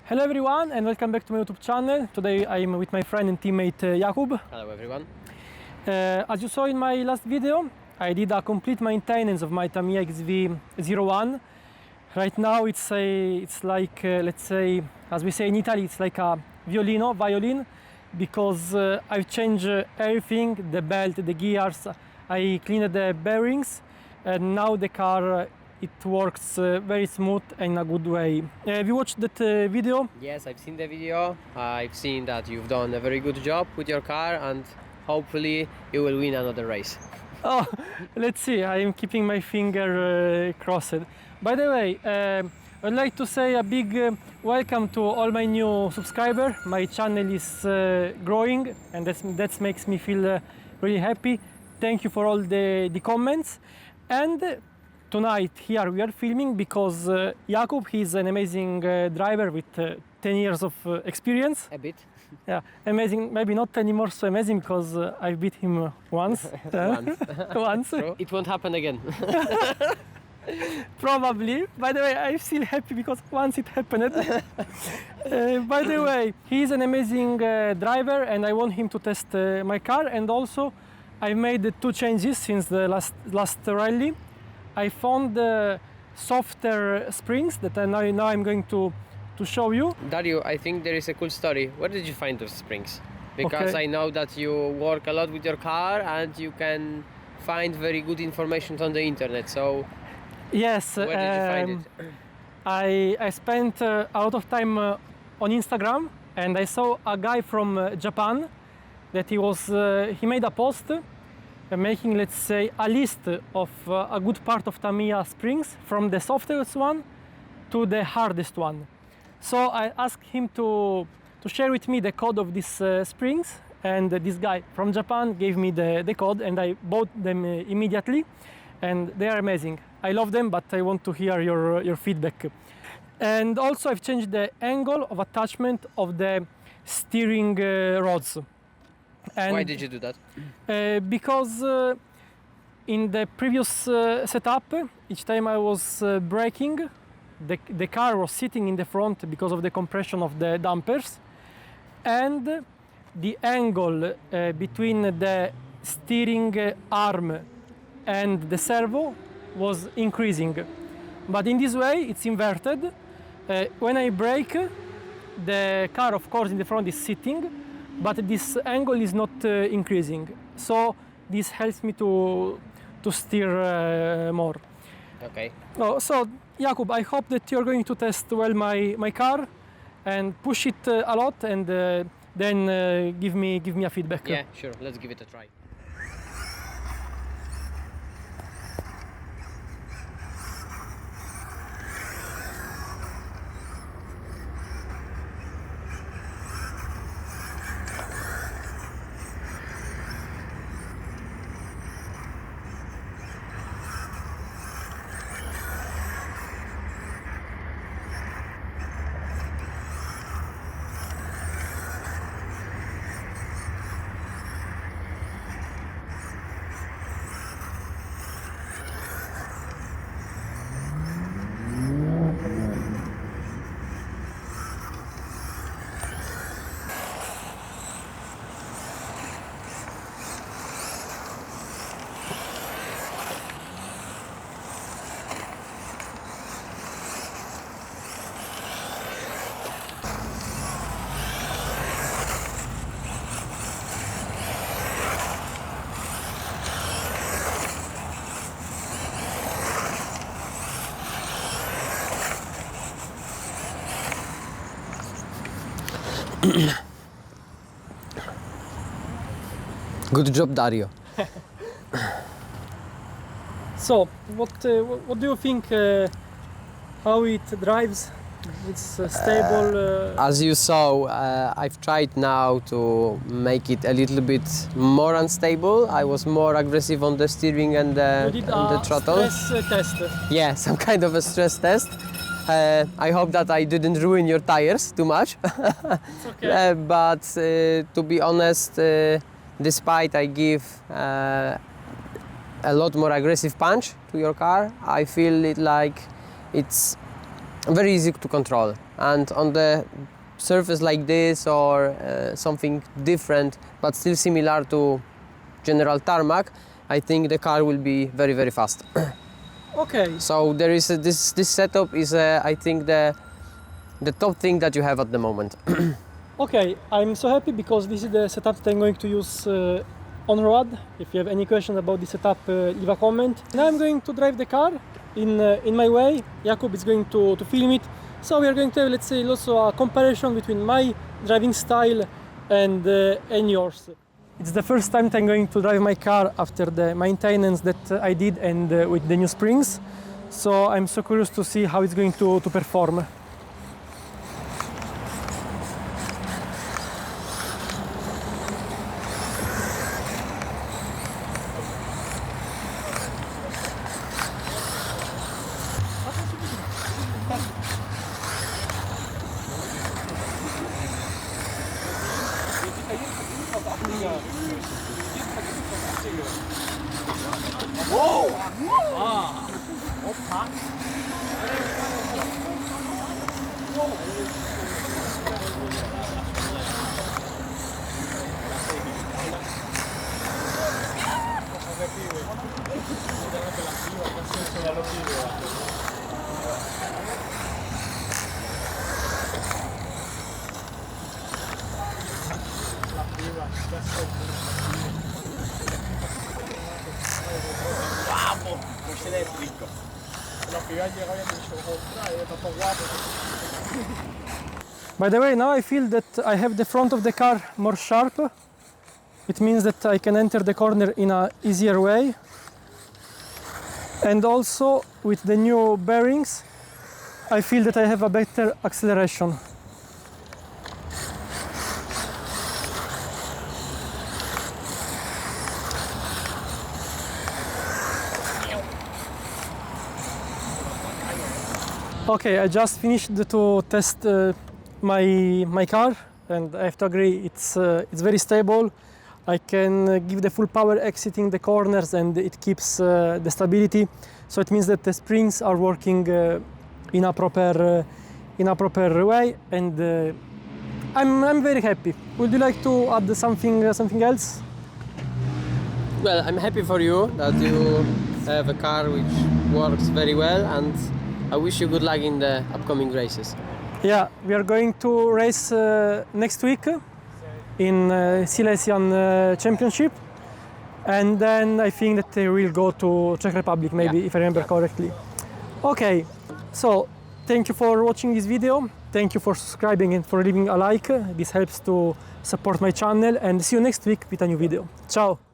Hello everyone and welcome back to my YouTube channel. Today I'm with my friend and teammate Jakub. Hello everyone. As you saw in my last video, I did a complete maintenance of my Tamiya XV-01. Right now it's like, let's say, as we say in Italy, it's like a violin, because I've changed everything, the belt, the gears, I cleaned the bearings, and now the car it works very smooth and in a good way. Have you watched that video? Yes, I've seen the video. I've seen that you've done a very good job with your car and hopefully you will win another race. Oh, let's see, I am keeping my finger crossed. By the way, I'd like to say a big welcome to all my new subscribers. My channel is growing and that makes me feel really happy. Thank you for all the comments. And tonight here we are filming because Jakub, he's an amazing driver with 10 years of experience. A bit. Yeah, amazing. Maybe not anymore so amazing because I beat him once. Once. True. It won't happen again. Probably. By the way, I'm still happy because once it happened. By the way, he's an amazing driver and I want him to test my car, and also I made 2 changes since the last rally. I found softer springs that now I'm going to show you. Dario, I think there is a cool story. Where did you find those springs? Because Okay. I know that you work a lot with your car and you can find very good information on the internet. So Yes, where did you find it? I spent a lot of time on Instagram, and I saw a guy from Japan that he made a post making, let's say, a list of a good part of Tamiya springs, from the softest one to the hardest one. So I asked him to share with me the code of these springs, and this guy from Japan gave me the code, and I bought them immediately, and they are amazing. I love them, but I want to hear your feedback. And also I've changed the angle of attachment of the steering rods. And Why did you do that? because in the previous setup, each time I was braking, the car was sitting in the front because of the compression of the dampers, and the angle between the steering arm and the servo was increasing. But in this way it's inverted. When I brake, the car of course in the front is sitting, but this angle is not increasing. So this helps me to steer more. Okay. Oh, so Jakub, I hope that you're going to test well my car and push it a lot, and then give me a feedback. Yeah, sure. Let's give it a try. Good job, Dario. So what do you think? How it drives? It's stable. As you saw, I've tried now to make it a little bit more unstable. I was more aggressive on the steering and you did the a throttle. stress test. Yeah, some kind of a stress test. I hope that I didn't ruin your tires too much. It's okay. But to be honest, despite I give a lot more aggressive punch to your car. I feel it like it's very easy to control, and on the surface like this or something different but still similar to general tarmac, I think the car will be very, very fast. Okay. So there is this setup is I think the top thing that you have at the moment. Okay, I'm so happy because this is the setup that I'm going to use on road. If you have any questions about this setup, leave a comment. Now I'm going to drive the car in my way. Jakub is going to film it. So we are going to have, let's say, also a comparison between my driving style and yours. It's the first time that I'm going to drive my car after the maintenance that I did and with the new springs. So I'm so curious to see how it's going to perform. Vamos, coche eléctrico. Los que habían llegado habían dicho, ostras, está guapo. By the way, now I feel that I have the front of the car more sharp. It means that I can enter the corner in an easier way. And also with the new bearings, I feel that I have a better acceleration. Okay, I just finished to test my car, and I have to agree it's very stable. I can give the full power exiting the corners, and it keeps the stability. So it means that the springs are working in a proper way, and I'm very happy. Would you like to add something else? Well, I'm happy for you that you have a car which works very well, and I wish you good luck in the upcoming races. Yeah, we are going to race next week in Silesian Championship, and then I think that they will go to Czech Republic, maybe, if I remember correctly. Okay, so thank you for watching this video. Thank you for subscribing and for leaving a like. This helps to support my channel, and see you next week with a new video. Ciao!